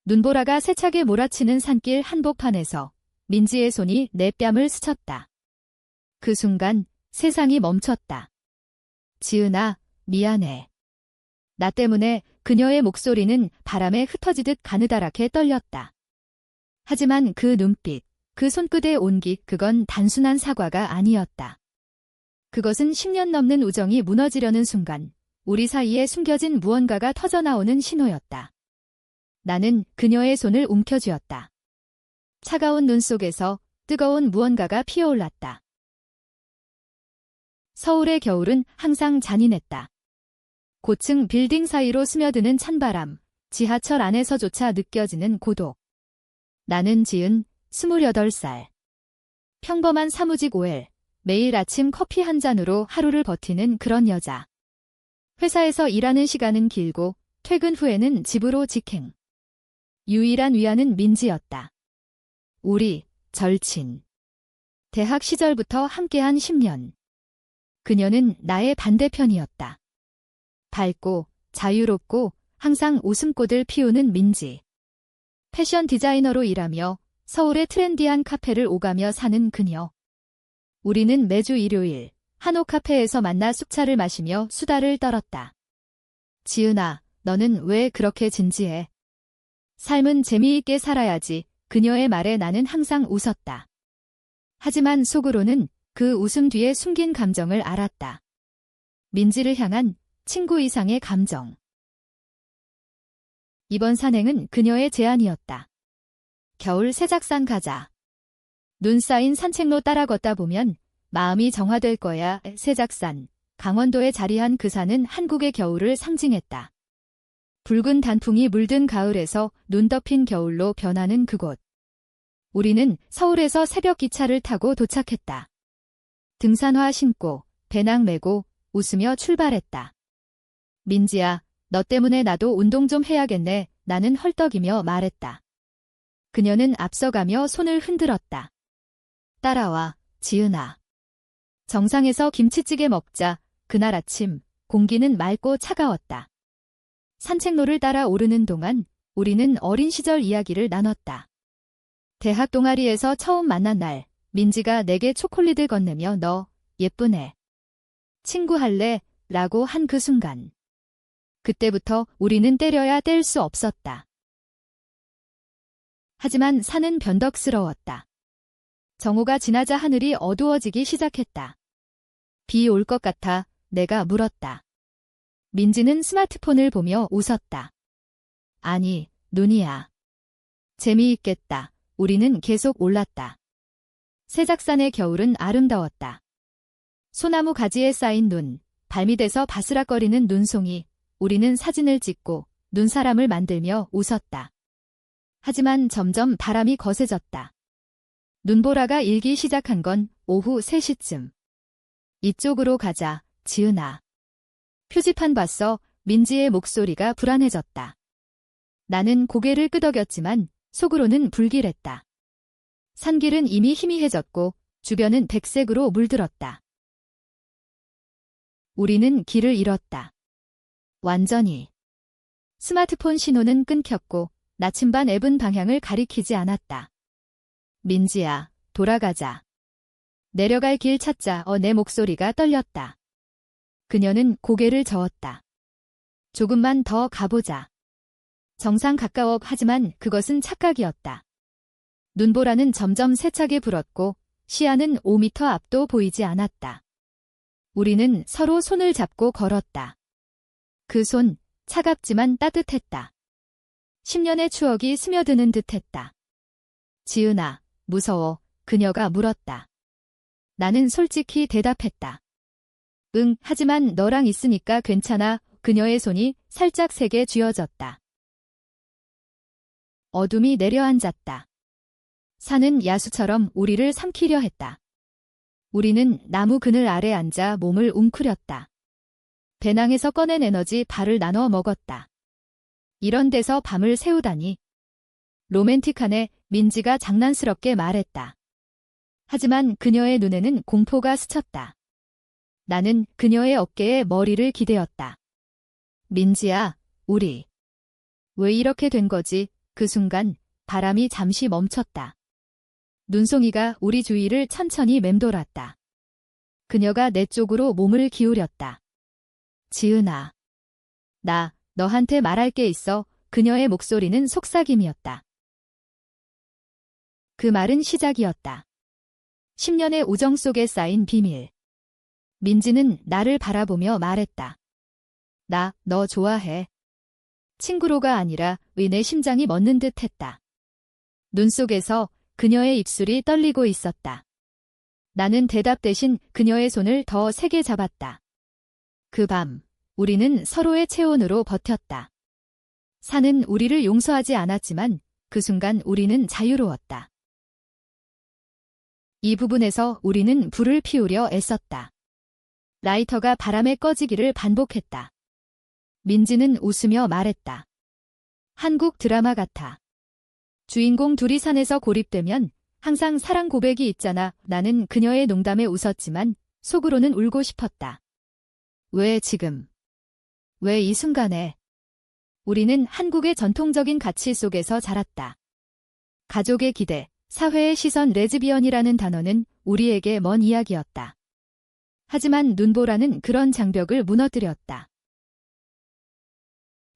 눈보라가 세차게 몰아치는 산길 한복판에서 민지의 손이 내 뺨을 스쳤다. 그 순간 세상이 멈췄다. 지은아, 미안해. 나 때문에 그녀의 목소리는 바람에 흩어지듯 가느다랗게 떨렸다. 하지만 그 눈빛, 그 손끝의 온기, 그건 단순한 사과가 아니었다. 그것은 10년 넘는 우정이 무너지려는 순간, 우리 사이에 숨겨진 무언가가 터져나오는 신호였다. 나는 그녀의 손을 움켜쥐었다. 차가운 눈 속에서 뜨거운 무언가가 피어올랐다. 서울의 겨울은 항상 잔인했다. 고층 빌딩 사이로 스며드는 찬바람, 지하철 안에서조차 느껴지는 고독. 나는 지은 28살. 평범한 사무직 OL, 매일 아침 커피 한 잔으로 하루를 버티는 그런 여자. 회사에서 일하는 시간은 길고 퇴근 후에는 집으로 직행. 유일한 위안은 민지였다. 우리 절친. 대학 시절부터 함께한 10년. 그녀는 나의 반대편이었다. 밝고 자유롭고 항상 웃음꽃을 피우는 민지. 패션 디자이너로 일하며 서울의 트렌디한 카페를 오가며 사는 그녀. 우리는 매주 일요일 한옥 카페에서 만나 쑥차를 마시며 수다를 떨었다. 지은아, 너는 왜 그렇게 진지해? 삶은 재미있게 살아야지. 그녀의 말에 나는 항상 웃었다. 하지만 속으로는 그 웃음 뒤에 숨긴 감정을 알았다. 민지를 향한 친구 이상의 감정. 이번 산행은 그녀의 제안이었다. 겨울 세작산 가자. 눈 쌓인 산책로 따라 걷다 보면 마음이 정화될 거야. 세작산, 강원도에 자리한 그 산은 한국의 겨울을 상징했다. 붉은 단풍이 물든 가을에서 눈 덮인 겨울로 변하는 그곳. 우리는 서울에서 새벽 기차를 타고 도착했다. 등산화 신고, 배낭 메고 웃으며 출발했다. 민지야, 너 때문에 나도 운동 좀 해야겠네. 나는 헐떡이며 말했다. 그녀는 앞서가며 손을 흔들었다. 따라와, 지은아. 정상에서 김치찌개 먹자. 그날 아침, 공기는 맑고 차가웠다. 산책로를 따라 오르는 동안 우리는 어린 시절 이야기를 나눴다. 대학 동아리에서 처음 만난 날, 민지가 내게 초콜릿을 건네며 너 예쁘네. 친구할래? 라고 한 그 순간. 그때부터 우리는 때려야 뗄 수 없었다. 하지만 산은 변덕스러웠다. 정오가 지나자 하늘이 어두워지기 시작했다. 비 올 것 같아 내가 물었다. 민지는 스마트폰을 보며 웃었다. 아니, 눈이야. 재미있겠다. 우리는 계속 올랐다. 세작산의 겨울은 아름다웠다. 소나무 가지에 쌓인 눈, 발밑에서 바스락거리는 눈송이, 우리는 사진을 찍고 눈사람을 만들며 웃었다. 하지만 점점 바람이 거세졌다. 눈보라가 일기 시작한 건 오후 3시쯤. 이쪽으로 가자, 지은아. 표지판 봤어. 민지의 목소리가 불안해졌다. 나는 고개를 끄덕였지만 속으로는 불길했다. 산길은 이미 희미해졌고 주변은 백색으로 물들었다. 우리는 길을 잃었다. 완전히. 스마트폰 신호는 끊겼고 나침반 앱은 방향을 가리키지 않았다. 민지야, 돌아가자. 내려갈 길 찾자. 내 목소리가 떨렸다. 그녀는 고개를 저었다. 조금만 더 가보자. 정상 가까워. 하지만 그것은 착각이었다. 눈보라는 점점 세차게 불었고 시야는 5m 앞도 보이지 않았다. 우리는 서로 손을 잡고 걸었다. 그 손, 차갑지만 따뜻했다. 10년의 추억이 스며드는 듯했다. 지은아, 무서워. 그녀가 물었다. 나는 솔직히 대답했다. 응, 하지만 너랑 있으니까 괜찮아. 그녀의 손이 살짝 세게 쥐어졌다. 어둠이 내려앉았다. 산은 야수처럼 우리를 삼키려 했다. 우리는 나무 그늘 아래 앉아 몸을 웅크렸다. 배낭에서 꺼낸 에너지 발을 나눠 먹었다. 이런 데서 밤을 새우다니. 로맨틱하네. 민지가 장난스럽게 말했다. 하지만 그녀의 눈에는 공포가 스쳤다. 나는 그녀의 어깨에 머리를 기대었다. 민지야, 우리. 왜 이렇게 된 거지? 그 순간 바람이 잠시 멈췄다. 눈송이가 우리 주위를 천천히 맴돌았다. 그녀가 내 쪽으로 몸을 기울였다. 지은아. 나 너한테 말할 게 있어. 그녀의 목소리는 속삭임이었다. 그 말은 시작이었다. 10년의 우정 속에 쌓인 비밀. 민지는 나를 바라보며 말했다. 나 너 좋아해. 친구로가 아니라 내 심장이 멎는 듯 했다. 눈 속에서 그녀의 입술이 떨리고 있었다. 나는 대답 대신 그녀의 손을 더 세게 잡았다. 그 밤, 우리는 서로의 체온으로 버텼다. 산은 우리를 용서하지 않았지만 그 순간 우리는 자유로웠다. 이 부분에서 우리는 불을 피우려 애썼다. 라이터가 바람에 꺼지기를 반복했다. 민지는 웃으며 말했다. 한국 드라마 같아. 주인공 둘이 산에서 고립되면 항상 사랑 고백이 있잖아. 나는 그녀의 농담에 웃었지만 속으로는 울고 싶었다. 왜 지금? 왜 이 순간에? 우리는 한국의 전통적인 가치 속에서 자랐다. 가족의 기대, 사회의 시선, 레즈비언이라는 단어는 우리에게 먼 이야기였다. 하지만 눈보라는 그런 장벽을 무너뜨렸다.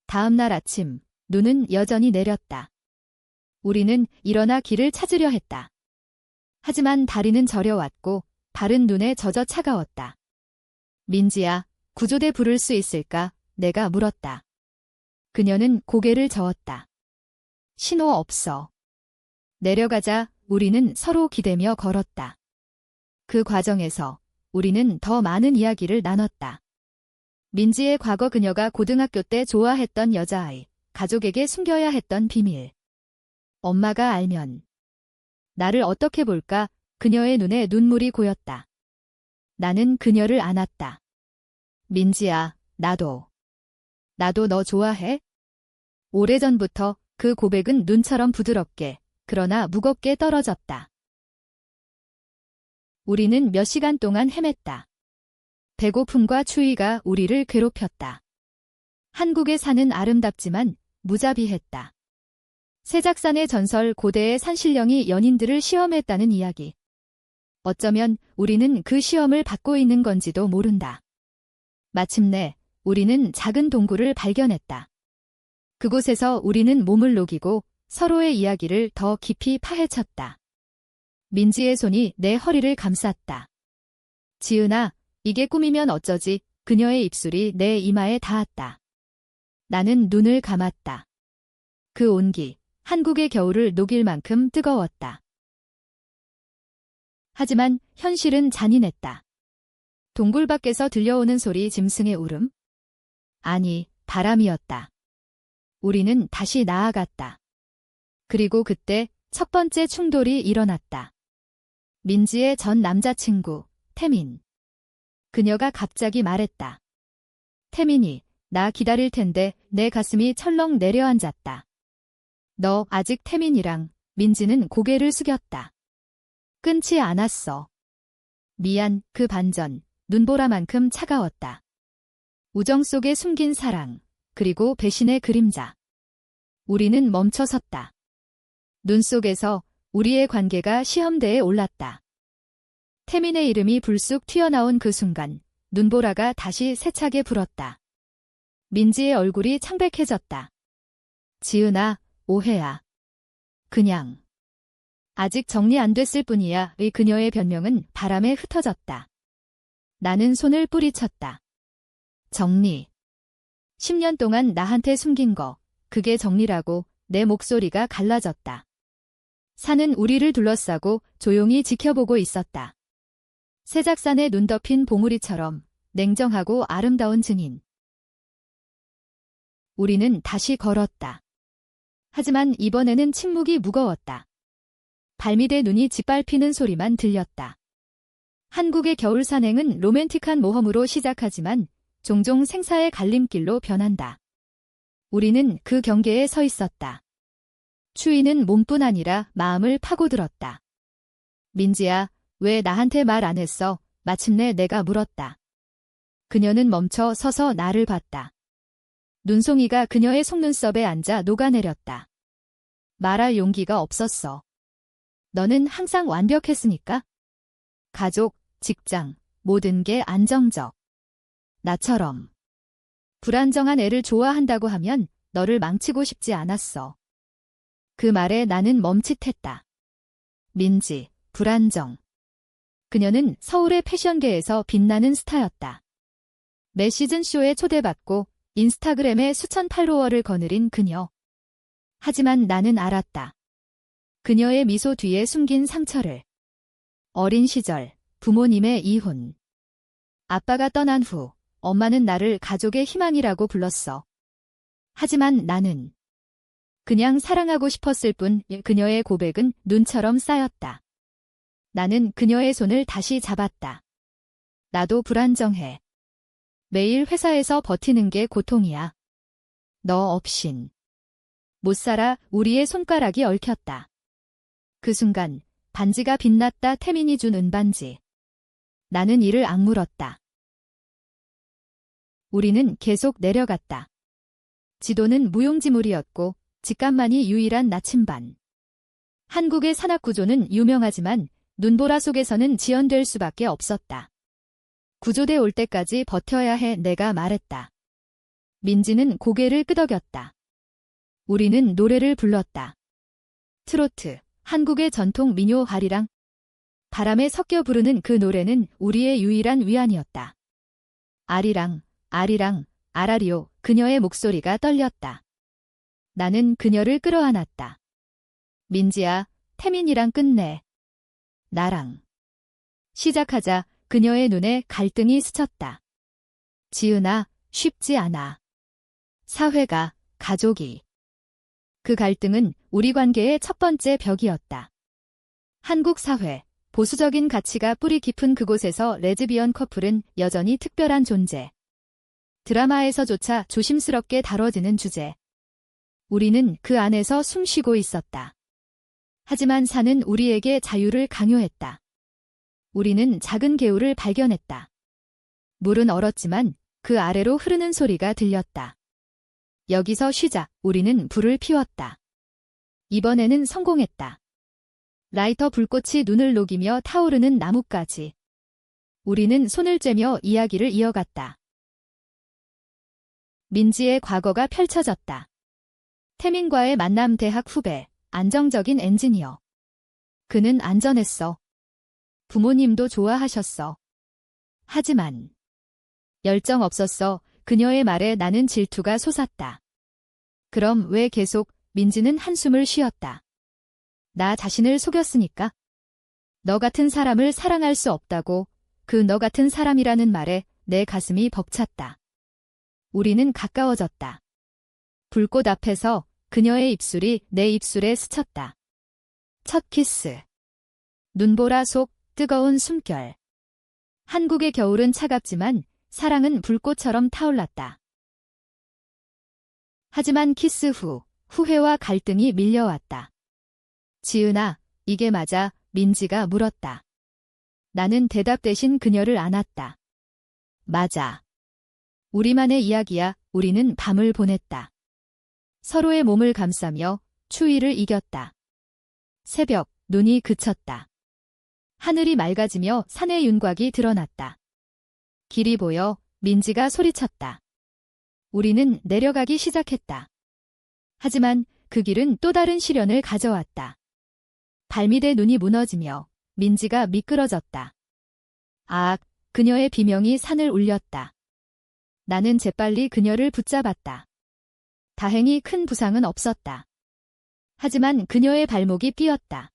다음 날 아침, 눈은 여전히 내렸다. 우리는 일어나 길을 찾으려 했다. 하지만 다리는 저려왔고 발은 눈에 젖어 차가웠다. 민지야, 구조대 부를 수 있을까? 내가 물었다. 그녀는 고개를 저었다. 신호 없어. 내려가자 우리는 서로 기대며 걸었다. 그 과정에서 우리는 더 많은 이야기를 나눴다. 민지의 과거, 그녀가 고등학교 때 좋아했던 여자아이, 가족에게 숨겨야 했던 비밀. 엄마가 알면 나를 어떻게 볼까? 그녀의 눈에 눈물이 고였다. 나는 그녀를 안았다. 민지야, 나도 너 좋아해? 오래전부터. 그 고백은 눈처럼 부드럽게, 그러나 무겁게 떨어졌다. 우리는 몇 시간 동안 헤맸다. 배고픔과 추위가 우리를 괴롭혔다. 한국의 산은 아름답지만 무자비했다. 세작산의 전설, 고대의 산신령이 연인들을 시험했다는 이야기. 어쩌면 우리는 그 시험을 받고 있는 건지도 모른다. 마침내 우리는 작은 동굴을 발견했다. 그곳에서 우리는 몸을 녹이고 서로의 이야기를 더 깊이 파헤쳤다. 민지의 손이 내 허리를 감쌌다. 지은아, 이게 꿈이면 어쩌지? 그녀의 입술이 내 이마에 닿았다. 나는 눈을 감았다. 그 온기, 한국의 겨울을 녹일 만큼 뜨거웠다. 하지만 현실은 잔인했다. 동굴 밖에서 들려오는 소리, 짐승의 울음? 아니, 바람이었다. 우리는 다시 나아갔다. 그리고 그때 첫 번째 충돌이 일어났다. 민지의 전 남자친구, 태민. 그녀가 갑자기 말했다. 태민이, 나 기다릴 텐데. 내 가슴이 철렁 내려앉았다. 너 아직 태민이랑? 민지는 고개를 숙였다. 끊지 않았어. 미안. 그 반전, 눈보라만큼 차가웠다. 우정 속에 숨긴 사랑, 그리고 배신의 그림자. 우리는 멈춰섰다. 눈 속에서 우리의 관계가 시험대에 올랐다. 태민의 이름이 불쑥 튀어나온 그 순간, 눈보라가 다시 세차게 불었다. 민지의 얼굴이 창백해졌다. 지은아, 오해야. 그냥. 아직 정리 안 됐을 뿐이야. 의 그녀의 변명은 바람에 흩어졌다. 나는 손을 뿌리쳤다. 정리. 10년 동안 나한테 숨긴 거, 그게 정리라고. 내 목소리가 갈라졌다. 산은 우리를 둘러싸고 조용히 지켜보고 있었다. 세작산에 눈 덮인 봉우리처럼 냉정하고 아름다운 증인. 우리는 다시 걸었다. 하지만 이번에는 침묵이 무거웠다. 발밑에 눈이 짓밟히는 소리만 들렸다. 한국의 겨울 산행은 로맨틱한 모험으로 시작하지만 종종 생사의 갈림길로 변한다. 우리는 그 경계에 서 있었다. 추위는 몸뿐 아니라 마음을 파고들었다. 민지야, 왜 나한테 말 안 했어? 마침내 내가 물었다. 그녀는 멈춰 서서 나를 봤다. 눈송이가 그녀의 속눈썹에 앉아 녹아내렸다. 말할 용기가 없었어. 너는 항상 완벽했으니까. 가족, 직장, 모든 게 안정적. 나처럼. 불안정한 애를 좋아한다고 하면 너를 망치고 싶지 않았어. 그 말에 나는 멈칫했다. 민지, 불안정. 그녀는 서울의 패션계에서 빛나는 스타였다. 매 시즌쇼에 초대받고 인스타그램에 수천 팔로워를 거느린 그녀. 하지만 나는 알았다. 그녀의 미소 뒤에 숨긴 상처를. 어린 시절, 부모님의 이혼. 아빠가 떠난 후 엄마는 나를 가족의 희망이라고 불렀어. 하지만 나는 그냥 사랑하고 싶었을 뿐. 그녀의 고백은 눈처럼 쌓였다. 나는 그녀의 손을 다시 잡았다. 나도 불안정해. 매일 회사에서 버티는 게 고통이야. 너 없인 못 살아. 우리의 손가락이 얽혔다. 그 순간 반지가 빛났다. 태민이 준 은반지. 나는 이를 악물었다. 우리는 계속 내려갔다. 지도는 무용지물이었고 직감만이 유일한 나침반. 한국의 산악구조는 유명하지만 눈보라 속에서는 지연될 수밖에 없었다. 구조대 올 때까지 버텨야 해. 내가 말했다. 민지는 고개를 끄덕였다. 우리는 노래를 불렀다. 트로트, 한국의 전통 민요 아리랑. 바람에 섞여 부르는 그 노래는 우리의 유일한 위안이었다. 아리랑, 아리랑, 아라리오. 그녀의 목소리가 떨렸다. 나는 그녀를 끌어안았다. 민지야, 태민이랑 끝내. 나랑. 시작하자. 그녀의 눈에 갈등이 스쳤다. 지은아, 쉽지 않아. 사회가, 가족이. 그 갈등은 우리 관계의 첫 번째 벽이었다. 한국 사회, 보수적인 가치가 뿌리 깊은 그곳에서 레즈비언 커플은 여전히 특별한 존재. 드라마에서조차 조심스럽게 다뤄지는 주제. 우리는 그 안에서 숨쉬고 있었다. 하지만 산은 우리에게 자유를 강요했다. 우리는 작은 개울을 발견했다. 물은 얼었지만 그 아래로 흐르는 소리가 들렸다. 여기서 쉬자. 우리는 불을 피웠다. 이번에는 성공했다. 라이터 불꽃이 눈을 녹이며 타오르는 나뭇가지. 우리는 손을 쬐며 이야기를 이어갔다. 민지의 과거가 펼쳐졌다. 태민과의 만남. 대학 후배, 안정적인 엔지니어. 그는 안전했어. 부모님도 좋아하셨어. 하지만 열정 없었어. 그녀의 말에 나는 질투가 솟았다. 그럼 왜 계속? 민지는 한숨을 쉬었다. 나 자신을 속였으니까. 너 같은 사람을 사랑할 수 없다고. 그 너 같은 사람이라는 말에 내 가슴이 벅찼다. 우리는 가까워졌다. 불꽃 앞에서 그녀의 입술이 내 입술에 스쳤다. 첫 키스. 눈보라 속 뜨거운 숨결. 한국의 겨울은 차갑지만 사랑은 불꽃처럼 타올랐다. 하지만 키스 후 후회와 갈등이 밀려왔다. 지은아, 이게 맞아? 민지가 물었다. 나는 대답 대신 그녀를 안았다. 맞아. 우리만의 이야기야. 우리는 밤을 보냈다. 서로의 몸을 감싸며 추위를 이겼다. 새벽, 눈이 그쳤다. 하늘이 맑아지며 산의 윤곽이 드러났다. 길이 보여. 민지가 소리쳤다. 우리는 내려가기 시작했다. 하지만 그 길은 또 다른 시련을 가져왔다. 발밑에 눈이 무너지며 민지가 미끄러졌다. 아, 그녀의 비명이 산을 울렸다. 나는 재빨리 그녀를 붙잡았다. 다행히 큰 부상은 없었다. 하지만 그녀의 발목이 삐었다.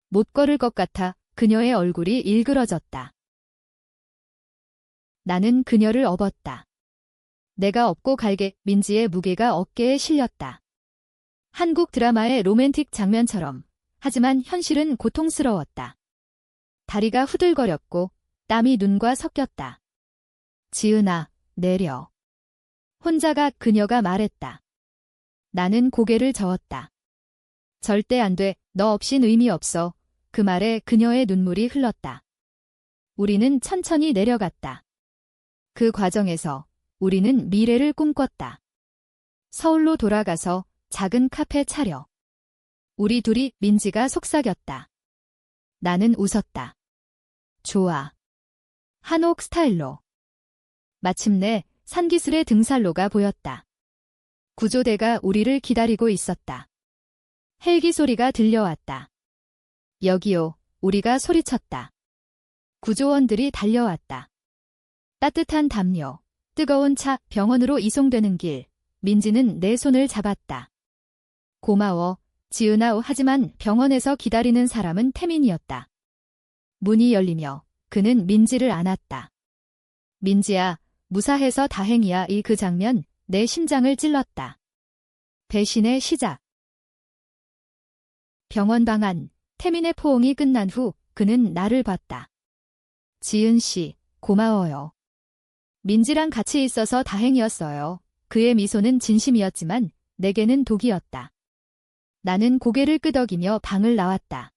못 걸을 것 같아. 그녀의 얼굴이 일그러졌다. 나는 그녀를 업었다. 내가 업고 갈게. 민지의 무게가 어깨에 실렸다. 한국 드라마의 로맨틱 장면처럼. 하지만 현실은 고통스러웠다. 다리가 후들거렸고 땀이 눈과 섞였다. 지은아, 내려. 혼자가. 그녀가 말했다. 나는 고개를 저었다. 절대 안 돼. 너 없인 의미 없어. 그 말에 그녀의 눈물이 흘렀다. 우리는 천천히 내려갔다. 그 과정에서 우리는 미래를 꿈꿨다. 서울로 돌아가서 작은 카페 차려. 우리 둘이 민지가 속삭였다. 나는 웃었다. 좋아. 한옥 스타일로. 마침내 산기슭의 등산로가 보였다. 구조대가 우리를 기다리고 있었다. 헬기 소리가 들려왔다. 여기요, 우리가 소리쳤다. 구조원들이 달려왔다. 따뜻한 담요, 뜨거운 차, 병원으로 이송되는 길. 민지는 내 손을 잡았다. 고마워, 지은아. 하지만 병원에서 기다리는 사람은 태민이었다. 문이 열리며 그는 민지를 안았다. 민지야, 무사해서 다행이야. 그 장면, 내 심장을 찔렀다. 배신의 시작. 병원 방 안, 태민의 포옹이 끝난 후 그는 나를 봤다. 지은 씨, 고마워요. 민지랑 같이 있어서 다행이었어요. 그의 미소는 진심이었지만 내게는 독이었다. 나는 고개를 끄덕이며 방을 나왔다.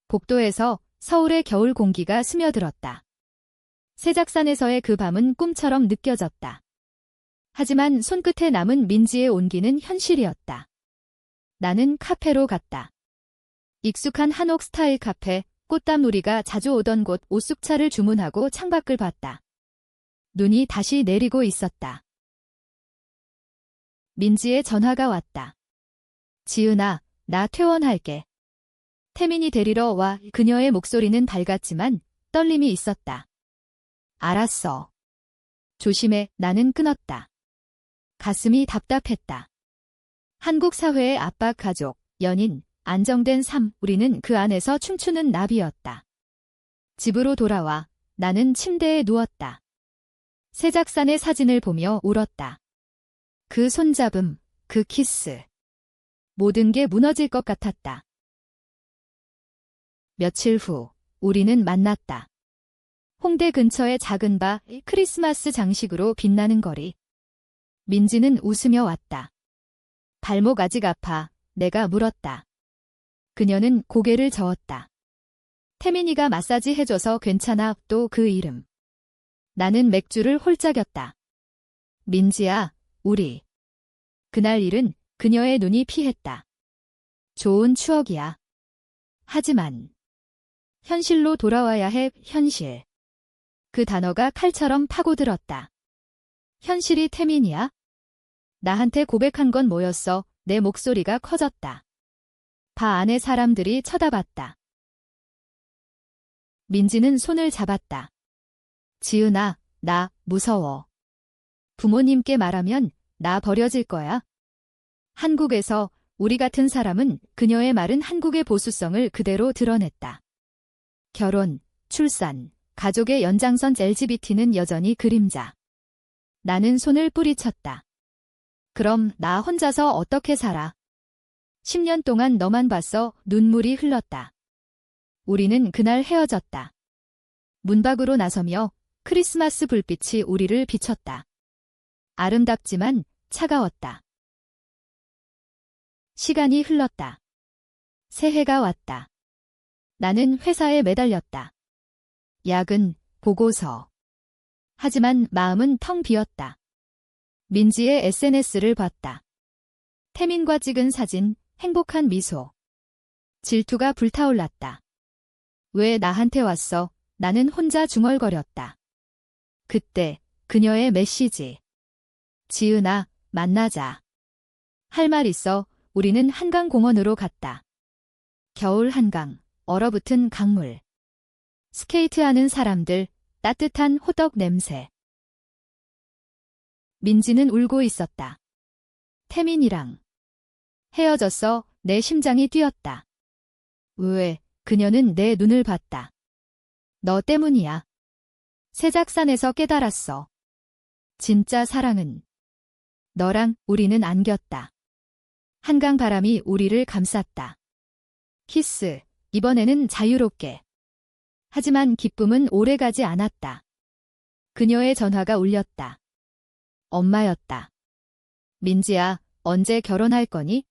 복도에서 서울의 겨울 공기가 스며들었다. 세작산에서의 그 밤은 꿈처럼 느껴졌다. 하지만 손끝에 남은 민지의 온기는 현실이었다. 나는 카페로 갔다. 익숙한 한옥 스타일 카페, 꽃담우리가 자주 오던 곳. 오쑥차를 주문하고 창밖을 봤다. 눈이 다시 내리고 있었다. 민지의 전화가 왔다. 지은아, 나 퇴원할게. 태민이 데리러 와. 그녀의 목소리는 밝았지만 떨림이 있었다. 알았어. 조심해. 나는 끊었다. 가슴이 답답했다. 한국 사회의 압박, 가족, 연인, 안정된 삶, 우리는 그 안에서 춤추는 나비였다. 집으로 돌아와 나는 침대에 누웠다. 세작산의 사진을 보며 울었다. 그 손잡음, 그 키스. 모든 게 무너질 것 같았다. 며칠 후 우리는 만났다. 홍대 근처의 작은 바, 크리스마스 장식으로 빛나는 거리. 민지는 웃으며 왔다. 발목 아직 아파. 내가 물었다. 그녀는 고개를 저었다. 태민이가 마사지 해줘서 괜찮아. 또 그 이름. 나는 맥주를 홀짝였다. 민지야, 우리. 그날 일은 그녀의 눈이 피했다. 좋은 추억이야. 하지만 현실로 돌아와야 해. 현실. 그 단어가 칼처럼 파고들었다. 현실이 태민이야? 나한테 고백한 건 뭐였어? 내 목소리가 커졌다. 바 안의 사람들이 쳐다봤다. 민지는 손을 잡았다. 지은아, 나 무서워. 부모님께 말하면 나 버려질 거야. 한국에서 우리 같은 사람은 그녀의 말은 한국의 보수성을 그대로 드러냈다. 결혼, 출산, 가족의 연장선. LGBT는 여전히 그림자. 나는 손을 뿌리쳤다. 그럼 나 혼자서 어떻게 살아? 10년 동안 너만 봤어. 눈물이 흘렀다. 우리는 그날 헤어졌다. 문 밖으로 나서며 크리스마스 불빛이 우리를 비췄다. 아름답지만 차가웠다. 시간이 흘렀다. 새해가 왔다. 나는 회사에 매달렸다. 야근, 보고서. 하지만 마음은 텅 비었다. 민지의 SNS를 봤다. 태민과 찍은 사진, 행복한 미소. 질투가 불타올랐다. 왜 나한테 왔어? 나는 혼자 중얼거렸다. 그때 그녀의 메시지. 지은아, 만나자. 할 말 있어. 우리는 한강공원으로 갔다. 겨울 한강, 얼어붙은 강물. 스케이트하는 사람들, 따뜻한 호떡 냄새. 민지는 울고 있었다. 태민이랑 헤어졌어. 내 심장이 뛰었다. 왜? 그녀는 내 눈을 봤다. 너 때문이야. 세작산에서 깨달았어. 진짜 사랑은 너랑 우리는 안겼다. 한강 바람이 우리를 감쌌다. 키스, 이번에는 자유롭게. 하지만 기쁨은 오래가지 않았다. 그녀의 전화가 울렸다. 엄마였다. 민지야, 언제 결혼할 거니?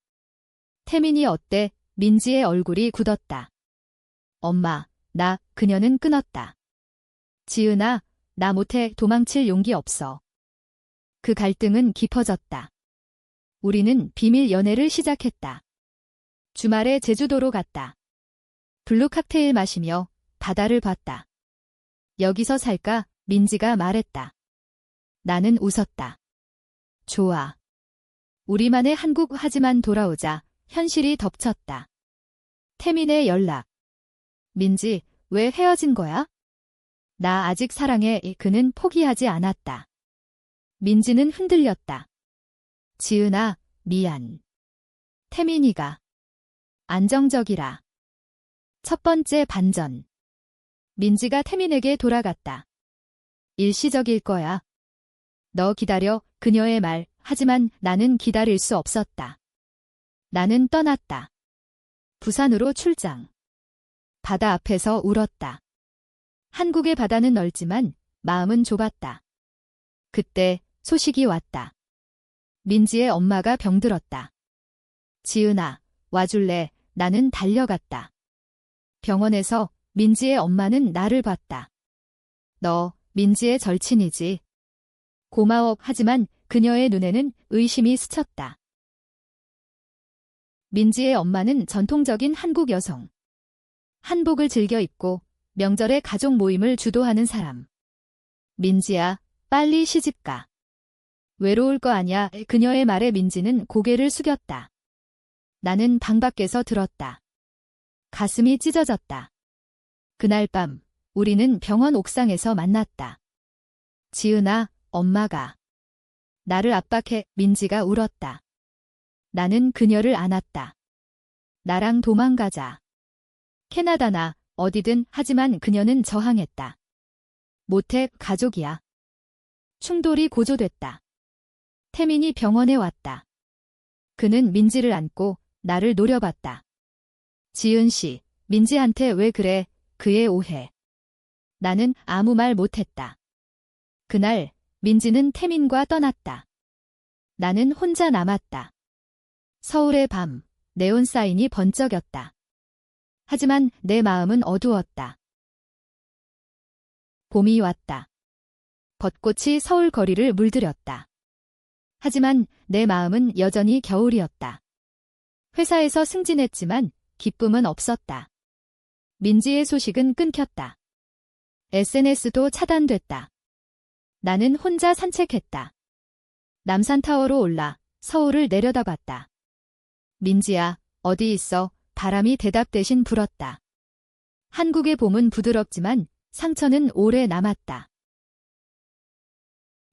태민이 어때? 민지의 얼굴이 굳었다. 엄마, 그녀는 끊었다. 지은아, 나 못해. 도망칠 용기 없어. 그 갈등은 깊어졌다. 우리는 비밀 연애를 시작했다. 주말에 제주도로 갔다. 블루 칵테일 마시며 바다를 봤다. 여기서 살까? 민지가 말했다. 나는 웃었다. 좋아. 우리만의 한국 하지만 돌아오자 현실이 덮쳤다. 태민의 연락. 민지, 왜 헤어진 거야? 나 아직 사랑해. 그는 포기하지 않았다. 민지는 흔들렸다. 지은아, 미안. 태민이가 안정적이라. 첫 번째 반전. 민지가 태민에게 돌아갔다. 일시적일 거야. 너 기다려. 그녀의 말. 하지만 나는 기다릴 수 없었다. 나는 떠났다. 부산으로 출장. 바다 앞에서 울었다. 한국의 바다는 넓지만 마음은 좁았다. 그때 소식이 왔다. 민지의 엄마가 병들었다. 지은아, 와줄래? 나는 달려갔다. 병원에서 민지의 엄마는 나를 봤다. 너, 민지의 절친이지. 고마워. 하지만 그녀의 눈에는 의심이 스쳤다. 민지의 엄마는 전통적인 한국 여성. 한복을 즐겨 입고 명절에 가족 모임을 주도하는 사람. 민지야, 빨리 시집가. 외로울 거 아냐. 그녀의 말에 민지는 고개를 숙였다. 나는 방 밖에서 들었다. 가슴이 찢어졌다. 그날 밤 우리는 병원 옥상에서 만났다. 지은아, 엄마가 나를 압박해. 민지가 울었다. 나는 그녀를 안았다. 나랑 도망가자. 캐나다나 어디든. 하지만 그녀는 저항했다. 못해. 가족이야. 충돌이 고조됐다. 태민이 병원에 왔다. 그는 민지를 안고 나를 노려봤다. 지은 씨, 민지한테 왜 그래? 그의 오해. 나는 아무 말 못했다. 그날 민지는 태민과 떠났다. 나는 혼자 남았다. 서울의 밤, 네온 사인이 번쩍였다. 하지만 내 마음은 어두웠다. 봄이 왔다. 벚꽃이 서울 거리를 물들였다. 하지만 내 마음은 여전히 겨울이었다. 회사에서 승진했지만 기쁨은 없었다. 민지의 소식은 끊겼다. SNS도 차단됐다. 나는 혼자 산책했다. 남산타워로 올라 서울을 내려다봤다. 민지야, 어디 있어? 바람이 대답 대신 불었다. 한국의 봄은 부드럽지만 상처는 오래 남았다.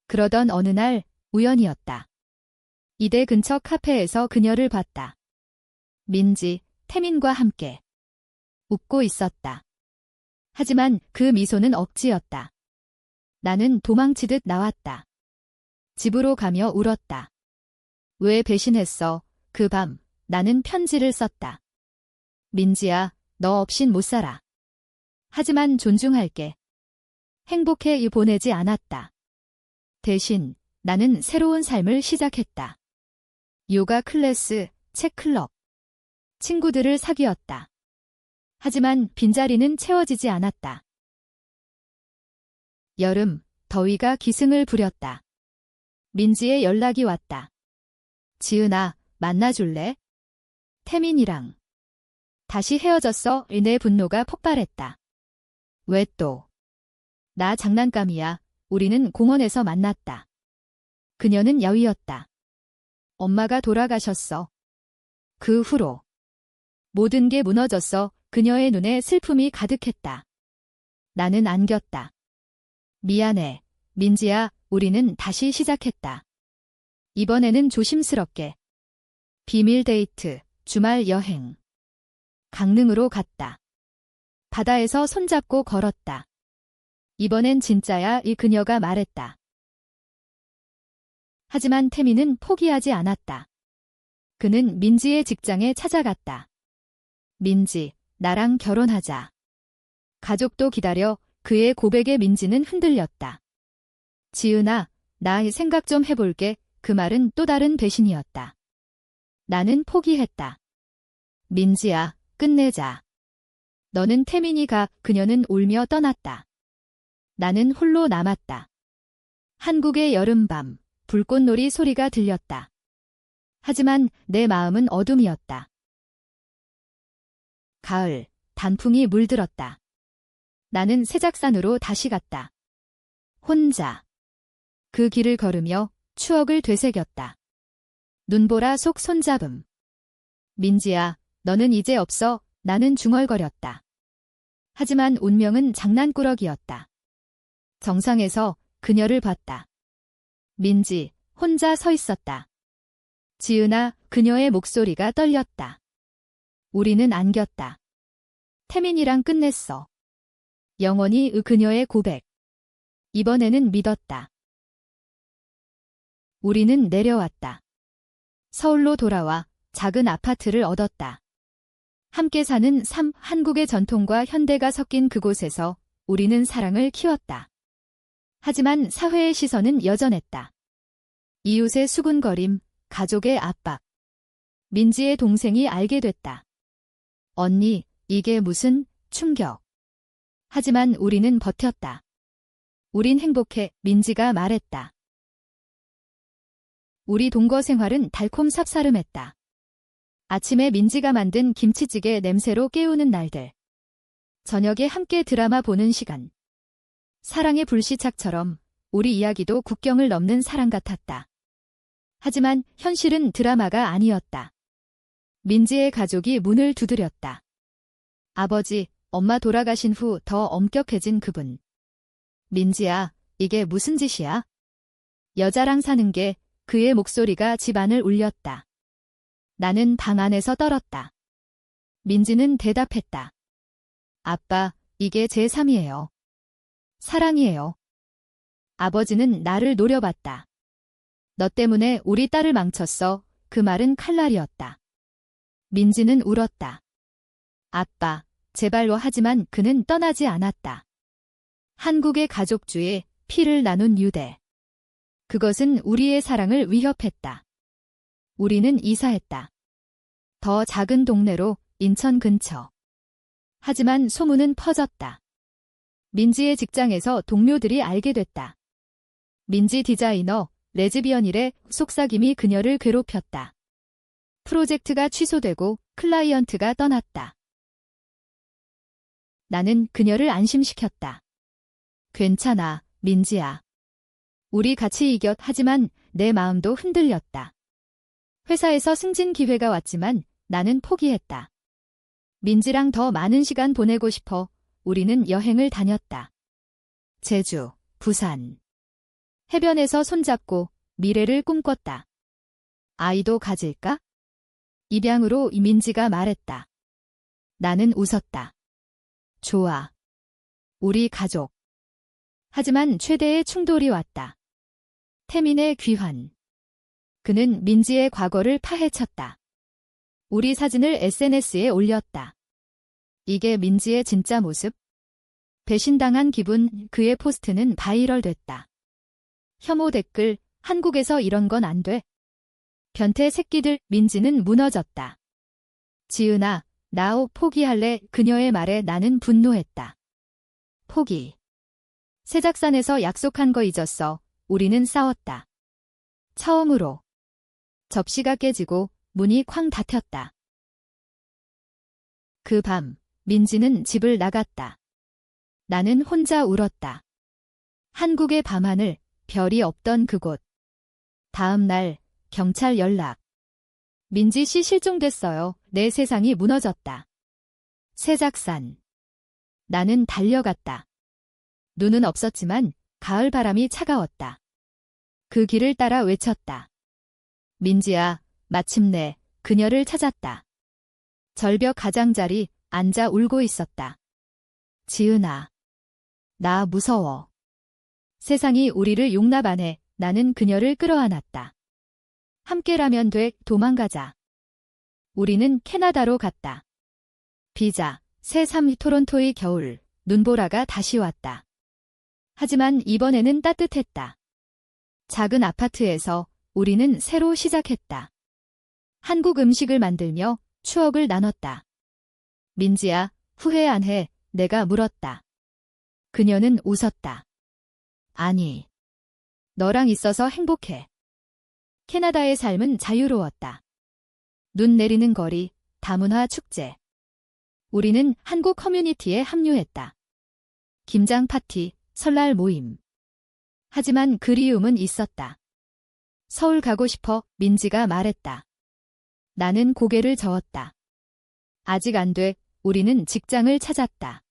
그러던 어느 날 우연이었다. 이대 근처 카페에서 그녀를 봤다. 민지, 태민과 함께 웃고 있었다. 하지만 그 미소는 억지였다. 나는 도망치듯 나왔다. 집으로 가며 울었다. 왜 배신했어? 그 밤 나는 편지를 썼다. 민지야, 너 없인 못 살아. 하지만 존중할게. 행복해. 보내지 않았다. 대신 나는 새로운 삶을 시작했다. 요가 클래스, 책 클럽. 친구들을 사귀었다. 하지만 빈자리는 채워지지 않았다. 여름, 더위가 기승을 부렸다. 민지의 연락이 왔다. 지은아, 만나줄래? 태민이랑. 다시 헤어졌어. 내 분노가 폭발했다. 왜 또? 나 장난감이야. 우리는 공원에서 만났다. 그녀는 여위였다. 엄마가 돌아가셨어. 그 후로 모든 게 무너졌어. 그녀의 눈에 슬픔이 가득했다. 나는 안겼다. 미안해. 민지야, 우리는 다시 시작했다. 이번에는 조심스럽게. 비밀 데이트, 주말 여행. 강릉으로 갔다. 바다에서 손잡고 걸었다. 이번엔 진짜야. 그녀가 말했다. 하지만 태민은 포기하지 않았다. 그는 민지의 직장에 찾아갔다. 민지, 나랑 결혼하자. 가족도 기다려. 그의 고백에 민지는 흔들렸다. 지은아, 나 생각 좀 해볼게. 그 말은 또 다른 배신이었다. 나는 포기했다. 민지야, 끝내자. 너는 태민이 가. 그녀는 울며 떠났다. 나는 홀로 남았다. 한국의 여름밤, 불꽃놀이 소리가 들렸다. 하지만 내 마음은 어둠이었다. 가을, 단풍이 물들었다. 나는 세작산으로 다시 갔다. 혼자. 그 길을 걸으며 추억을 되새겼다. 눈보라 속 손잡음. 민지야, 너는 이제 없어. 나는 중얼거렸다. 하지만 운명은 장난꾸러기였다. 정상에서 그녀를 봤다. 민지, 혼자 서 있었다. 지은아, 그녀의 목소리가 떨렸다. 우리는 안겼다. 태민이랑 끝냈어. 영원히 그녀의 고백. 이번에는 믿었다. 우리는 내려왔다. 서울로 돌아와 작은 아파트를 얻었다. 함께 사는 삶, 한국의 전통과 현대가 섞인 그곳에서 우리는 사랑을 키웠다. 하지만 사회의 시선은 여전했다. 이웃의 수군거림, 가족의 압박. 민지의 동생이 알게 됐다. 언니, 이게 무슨 충격. 하지만 우리는 버텼다. 우린 행복해, 민지가 말했다. 우리 동거 생활은 달콤 쌉싸름했다. 아침에 민지가 만든 김치찌개 냄새로 깨우는 날들. 저녁에 함께 드라마 보는 시간. 사랑의 불시착처럼 우리 이야기도 국경을 넘는 사랑 같았다. 하지만 현실은 드라마가 아니었다. 민지의 가족이 문을 두드렸다. 아버지, 엄마 돌아가신 후 더 엄격해진 그분. 민지야, 이게 무슨 짓이야? 여자랑 사는 게 그의 목소리가 집안을 울렸다. 나는 방 안에서 떨었다. 민지는 대답했다. 아빠, 이게 제 삶이에요. 사랑이에요. 아버지는 나를 노려봤다. 너 때문에 우리 딸을 망쳤어. 그 말은 칼날이었다. 민지는 울었다. 아빠, 제발로 하지만 그는 떠나지 않았다. 한국의 가족주의, 피를 나눈 유대. 그것은 우리의 사랑을 위협했다. 우리는 이사했다. 더 작은 동네로 인천 근처. 하지만 소문은 퍼졌다. 민지의 직장에서 동료들이 알게 됐다. 민지 디자이너, 레즈비언일의 속삭임이 그녀를 괴롭혔다. 프로젝트가 취소되고 클라이언트가 떠났다. 나는 그녀를 안심시켰다. 괜찮아, 민지야. 우리 같이 이겼. 하지만 내 마음도 흔들렸다. 회사에서 승진 기회가 왔지만 나는 포기했다. 민지랑 더 많은 시간 보내고 싶어. 우리는 여행을 다녔다. 제주, 부산. 해변에서 손잡고 미래를 꿈꿨다. 아이도 가질까? 입양으로 민지가 말했다. 나는 웃었다. 좋아. 우리 가족. 하지만 최대의 충돌이 왔다. 태민의 귀환. 그는 민지의 과거를 파헤쳤다. 우리 사진을 SNS에 올렸다. 이게 민지의 진짜 모습? 배신당한 기분. 그의 포스트는 바이럴됐다. 혐오 댓글, 한국에서 이런 건 안 돼. 변태 새끼들. 민지는 무너졌다. 지은아, 나 포기할래. 그녀의 말에 나는 분노했다. 포기. 세작산에서 약속한 거 잊었어. 우리는 싸웠다. 처음으로. 접시가 깨지고 문이 쾅 닫혔다. 그 밤, 민지는 집을 나갔다. 나는 혼자 울었다. 한국의 밤하늘, 별이 없던 그곳. 다음 날, 경찰 연락. 민지 씨 실종됐어요. 내 세상이 무너졌다. 세작산. 나는 달려갔다. 눈은 없었지만 가을 바람이 차가웠다. 그 길을 따라 외쳤다. 민지야, 마침내 그녀를 찾았다. 절벽 가장자리 앉아 울고 있었다. 지은아. 나 무서워. 세상이 우리를 용납 안 해. 나는 그녀를 끌어안았다. 함께라면 돼. 도망가자. 우리는 캐나다로 갔다. 비자, 새3 토론토의 겨울, 눈보라가 다시 왔다. 하지만 이번에는 따뜻했다. 작은 아파트에서 우리는 새로 시작했다. 한국 음식을 만들며 추억을 나눴다. 민지야, 후회 안 해. 내가 물었다. 그녀는 웃었다. 아니. 너랑 있어서 행복해. 캐나다의 삶은 자유로웠다. 눈 내리는 거리, 다문화 축제. 우리는 한국 커뮤니티에 합류했다. 김장 파티, 설날 모임. 하지만 그리움은 있었다. 서울 가고 싶어, 민지가 말했다. 나는 고개를 저었다. 아직 안 돼. 우리는 직장을 찾았다.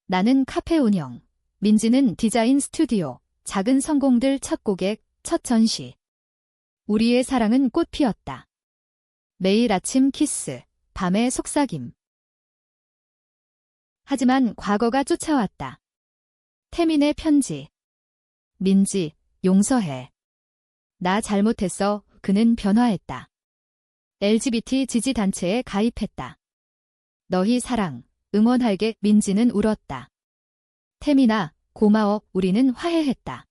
나는 카페 운영, 민지는 디자인 스튜디오, 작은 성공들 첫 고객, 첫 전시. 우리의 사랑은 꽃 피었다. 매일 아침 키스, 밤에 속삭임. 하지만 과거가 쫓아왔다. 태민의 편지. 민지, 용서해. 나 잘못했어. 그는 변화했다. LGBT 지지단체에 가입했다. 너희 사랑, 응원할게. 민지는 울었다. 태민아, 고마워. 우리는 화해했다.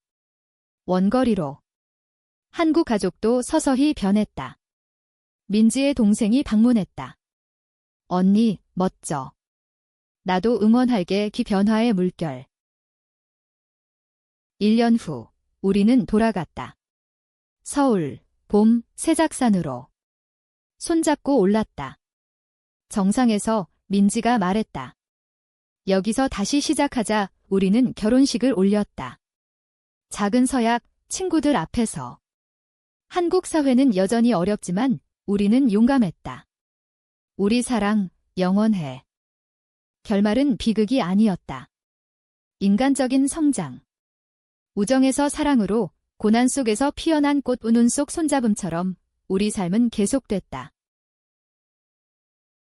원거리로. 한국 가족도 서서히 변했다. 민지의 동생이 방문했다. 언니, 멋져. 나도 응원할게. 기변화의 물결. 1년 후, 우리는 돌아갔다. 서울, 봄, 세작산으로. 손잡고 올랐다. 정상에서 민지가 말했다. 여기서 다시 시작하자. 우리는 결혼식을 올렸다. 작은 서약, 친구들 앞에서. 한국 사회는 여전히 어렵지만 우리는 용감했다. 우리 사랑, 영원해. 결말은 비극이 아니었다. 인간적인 성장. 우정에서 사랑으로, 고난 속에서 피어난 꽃, 운운 속 손잡음처럼 우리 삶은 계속됐다.